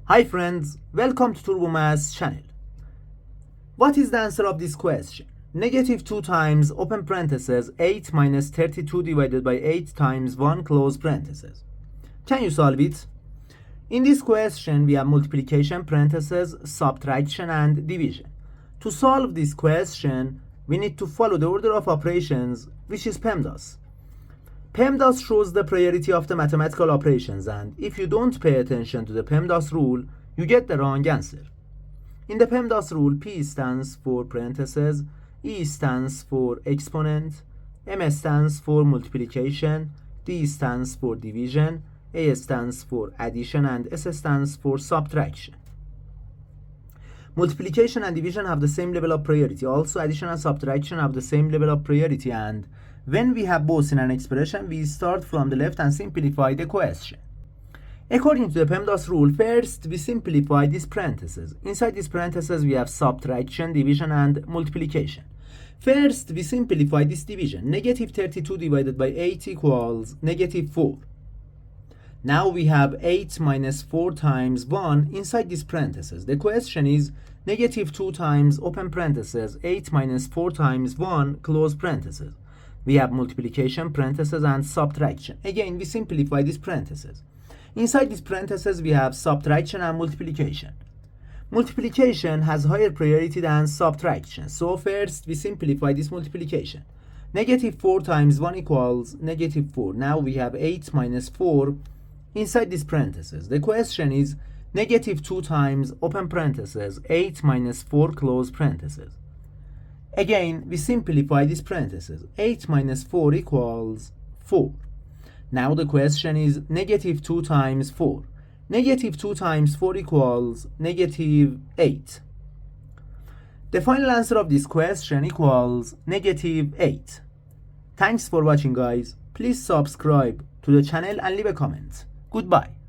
Hi friends, welcome to Turbo Maths channel. What is the answer of this question? Negative 2 times open parentheses 8 minus 32 divided by 8 times 1 close parentheses. Can you solve it? In this question we have multiplication parentheses, subtraction and division. To solve this question we need to follow the order of operations, which is PEMDAS. PEMDAS shows the priority of the mathematical operations, and if you don't pay attention to the PEMDAS rule, you get the wrong answer. In the PEMDAS rule, P stands for parentheses, E stands for exponent, M stands for multiplication, D stands for division, A stands for addition, and S stands for subtraction. Multiplication and division have the same level of priority. Also, addition and subtraction have the same level of priority, and when we have both in an expression, we start from the left and simplify the question. According to the PEMDAS rule, first we simplify these parentheses. Inside these parentheses, we have subtraction, division, and multiplication. First, we simplify this division. Negative 32 divided by 8 equals negative 4. Now we have 8 minus 4 times 1 inside these parentheses. The question is negative 2 times open parentheses 8 minus 4 times 1 close parentheses. We have multiplication parentheses and subtraction. Again, we simplify these parentheses. Inside these parentheses, we have subtraction and multiplication. Multiplication has higher priority than subtraction. So first, we simplify this multiplication. Negative 4 times 1 equals negative 4. Now we have 8 minus 4 inside these parentheses. The question is negative 2 times open parentheses 8 minus 4 close parentheses. Again, we simplify these parentheses. 8 minus 4 equals 4. Now the question is negative 2 times 4. Negative 2 times 4 equals negative 8. The final answer of this question equals negative 8. Thanks for watching, guys. Please subscribe to the channel and leave a comment. Goodbye.